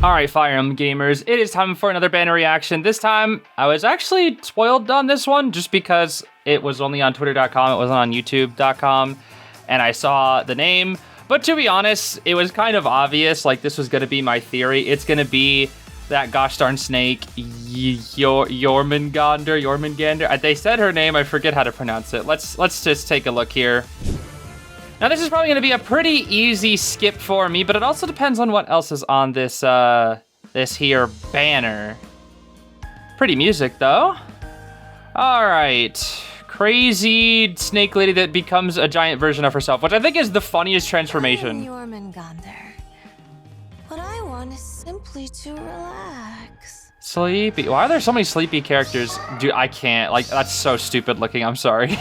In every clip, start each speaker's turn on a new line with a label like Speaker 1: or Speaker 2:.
Speaker 1: All right, Fire Emblem gamers, it is time for another banner reaction. This time, I was actually spoiled on this one just because it was only on twitter.com, it wasn't on youtube.com, and I saw the name. But to be honest, it was kind of obvious, like this was gonna be my theory. It's gonna be that gosh darn snake, Jörmungandr. They said her name, I forget how to pronounce it. Let's just take a look here. Now this is probably gonna be a pretty easy skip for me, but it also depends on what else is on this this here banner. Pretty music though. All right, crazy snake lady that becomes a giant version of herself, which I think is the funniest transformation.
Speaker 2: Jörmungandr. What I want is simply to relax.
Speaker 1: Sleepy. Why are there so many sleepy characters? Dude, I can't. Like, that's so stupid looking. I'm sorry.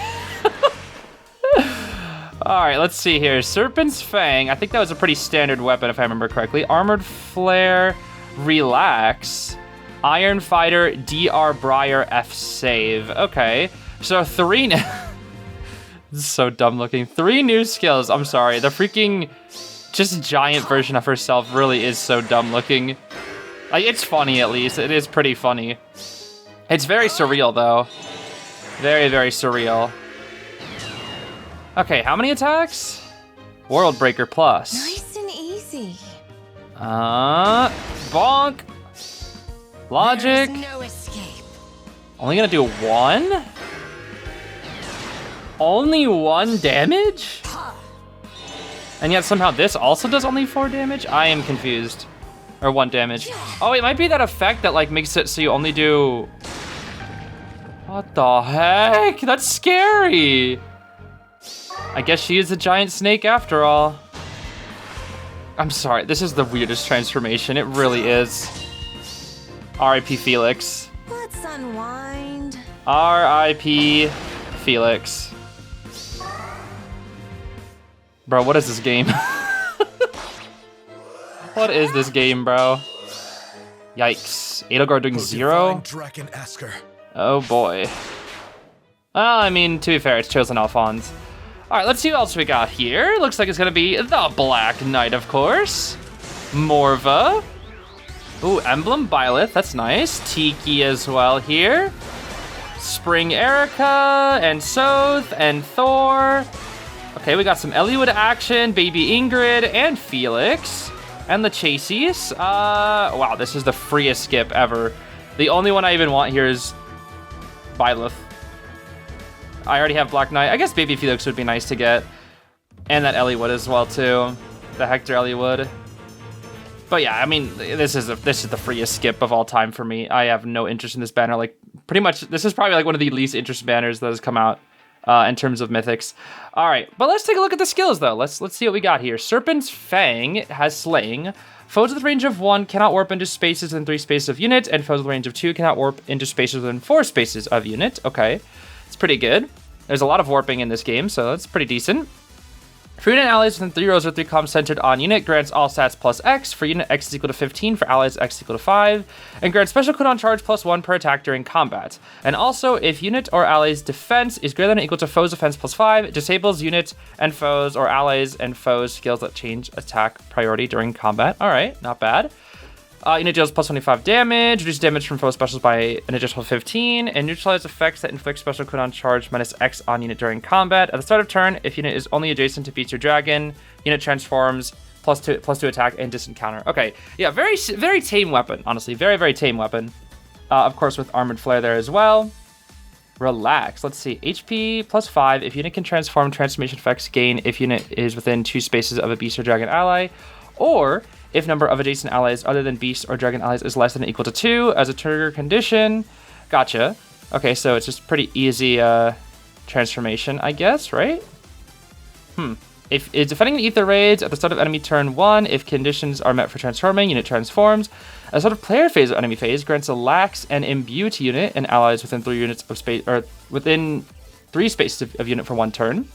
Speaker 1: All right, let's see here. Serpent's Fang. I think that was a pretty standard weapon, if I remember correctly. Armored Flare, Relax. Iron Fighter, DR Briar, F Save. Okay, so three. This is so dumb looking. 3 new skills. I'm sorry. The freaking just giant version of herself really is so dumb looking. Like, it's funny at least. It is pretty funny. It's very surreal though. Very, very surreal. Okay, how many attacks? World Breaker Plus.
Speaker 2: Nice and easy.
Speaker 1: Bonk. Logic.
Speaker 2: There's no escape.
Speaker 1: Only gonna do 1? Only 1 damage? And yet somehow this also does only 4 damage? I am confused. Or 1 damage. Oh, it might be that effect that like makes it so you only do... What the heck? That's scary. I guess she is a giant snake after all. I'm sorry, this is the weirdest transformation. It really is. R.I.P. Felix.
Speaker 2: Let's unwind.
Speaker 1: R.I.P. Felix. Bro, what is this game? What is this game, bro? Yikes. Edelgard doing 0? Oh boy. Well, I mean, to be fair, it's Chosen Alphonse. All right, let's see what else we got here. Looks like it's gonna be the Black Knight, of course. Morva. Ooh, Emblem, Byleth, that's nice. Tiki as well here. Spring Erica, and Soth, and Thor. Okay, we got some Eliwood action, Baby Ingrid, and Felix. And the Chasies. Wow, this is the freest skip ever. The only one I even want here is Byleth. I already have Black Knight. I guess Baby Felix would be nice to get. And that Eliwood as well too. The Hector Eliwood. But yeah, I mean, this is the freest skip of all time for me. I have no interest in this banner. Like, pretty much, this is probably like one of the least interesting banners that has come out in terms of mythics. All right, but let's take a look at the skills though. Let's see what we got here. Serpent's Fang has Slaying. Foes with a range of 1 cannot warp into spaces within 3 spaces of unit, and foes with a range of 2 cannot warp into spaces within 4 spaces of unit. Okay, it's pretty good. There's a lot of warping in this game, so that's pretty decent. For unit allies within 3 rows or 3 columns centered on unit, grants all stats plus X. For unit, X is equal to 15. For allies, X is equal to 5. And grants special cooldown charge plus 1 per attack during combat. And also, if unit or allies' defense is greater than or equal to foes' defense plus 5, it disables unit and foes or allies and foes skills that change attack priority during combat. All right, not bad. Unit deals plus 25 damage, reduce damage from foe specials by an additional 15, and neutralize effects that inflict special cooldown charge minus X on unit during combat. At the start of turn, if unit is only adjacent to beast or dragon, unit transforms plus two attack and distant counter. Okay, yeah, very tame weapon, honestly. Very tame weapon. Of course, with Armored Flare there as well. Relax. Let's see. HP plus 5. If unit can transform, transformation effects gain if unit is within 2 spaces of a beast or dragon ally. Or if number of adjacent allies other than beast or dragon allies is less than or equal to 2 as a trigger condition. Gotcha. Okay, so it's just pretty easy transformation, I guess, right? If it's defending ether raids at the start of enemy turn 1, if conditions are met for transforming, unit transforms. At the start of player phase of enemy phase, grants a lax and imbue to unit and allies within 3 units of space, or within 3 spaces of unit for 1 turn.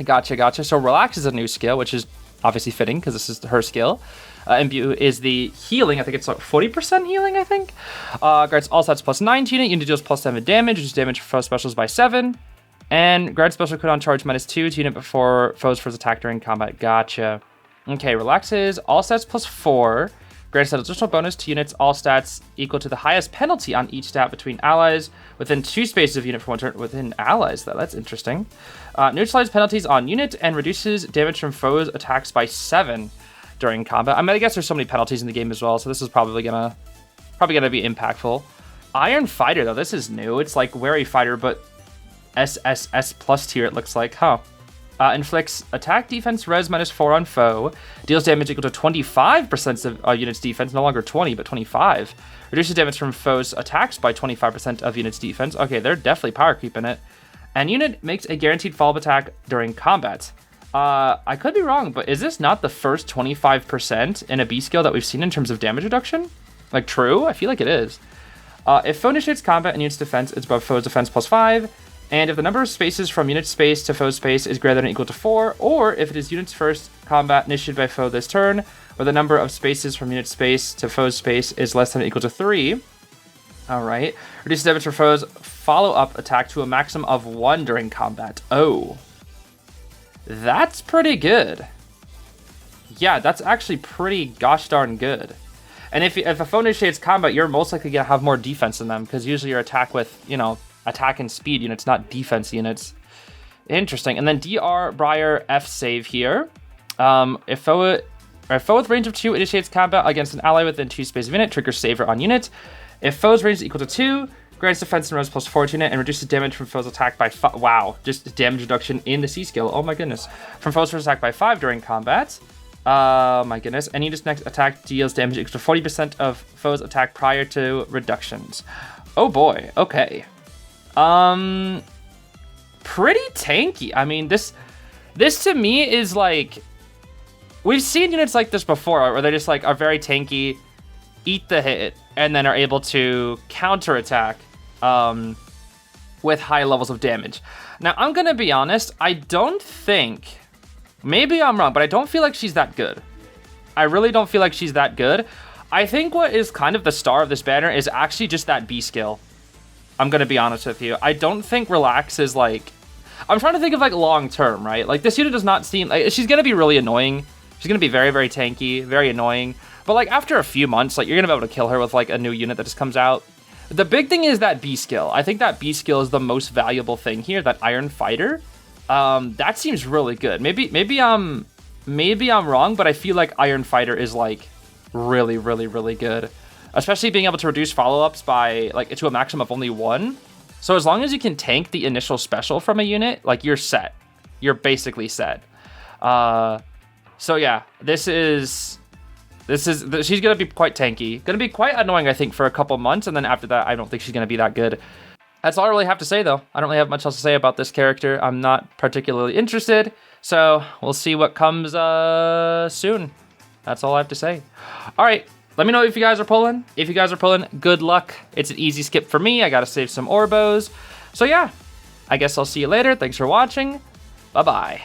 Speaker 1: Gotcha. So relax is a new skill, which is obviously fitting because this is her skill. Imbue is the healing. I think it's like 40% healing, I think. Grants all stats plus 9 to unit. Unit deals plus 7 damage, which is damage for foe specials by 7. And grants special cooldown charge minus 2 to unit before foes first attack during combat. Gotcha. Okay, relaxes all stats plus 4. Grants an additional bonus to units all stats equal to the highest penalty on each stat between allies within 2 spaces of unit for 1 turn. Within allies, though, that's interesting. Neutralize penalties on unit and reduces damage from foes' attacks by 7 during combat. I mean, I guess there's so many penalties in the game as well, so this is probably gonna be impactful. Iron Fighter, though, this is new. It's like Wary Fighter, but SSS plus tier, it looks like, huh? Inflicts attack defense res -4 on foe. Deals damage equal to 25% of unit's defense, no longer 20, but 25. Reduces damage from foes' attacks by 25% of unit's defense. Okay, they're definitely power creeping it. And unit makes a guaranteed follow-up attack during combat. I could be wrong, but is this not the first 25% in a B skill that we've seen in terms of damage reduction? Like, true? I feel like it is. If foe initiates combat and unit's defense, it's above foe's defense +5. And if the number of spaces from unit space to foe space is greater than or equal to 4, or if it is unit's first combat initiated by foe this turn, where the number of spaces from unit space to foe's space is less than or equal to 3. Alright. Reduces damage for foe's follow-up attack to a maximum of 1 during combat. Oh. That's pretty good. Yeah, that's actually pretty gosh darn good. And if a foe initiates combat, you're most likely going to have more defense than them, because usually your attack with, you know, attack and speed units, not defense units. Interesting. And then DR Briar F save here. If foe with range of 2 initiates combat against an ally within 2 spaces of unit, triggers saver on unit. If foe's range is equal to 2, grants defense and res +4 to unit and reduces damage from foe's attack by 5. Wow, just damage reduction in the C skill. Oh my goodness. From foe's first attack by 5 during combat. My goodness. And unit's next attack deals damage equal to 40% of foe's attack prior to reductions. Oh boy. Okay. Pretty tanky. I mean, this to me is like, we've seen units like this before, where they just like are very tanky, eat the hit, and then are able to counterattack with high levels of damage. Now, I'm gonna be honest, I don't think, maybe I'm wrong, but I don't feel like she's that good. I really don't feel like she's that good. I think what is kind of the star of this banner is actually just that B skill. I'm gonna be honest with you. I don't think Relax is like, I'm trying to think of like long term, right? Like this unit does not seem like, she's gonna be really annoying. She's gonna be very, very tanky, very annoying. But like after a few months, like you're gonna be able to kill her with like a new unit that just comes out. The big thing is that B skill. I think that B skill is the most valuable thing here, that Iron Fighter. That seems really good. Maybe I'm wrong, but I feel like Iron Fighter is like really, really, really good. Especially being able to reduce follow-ups by like to a maximum of only 1. So as long as you can tank the initial special from a unit, like you're set. You're basically set. So yeah, she's gonna be quite tanky. Gonna be quite annoying, I think, for a couple months, and then after that, I don't think she's gonna be that good. That's all I really have to say, though. I don't really have much else to say about this character. I'm not particularly interested, so we'll see what comes soon. That's all I have to say. All right. Let me know if you guys are pulling. If you guys are pulling, good luck. It's an easy skip for me. I gotta save some Orbos. So yeah, I guess I'll see you later. Thanks for watching. Bye-bye.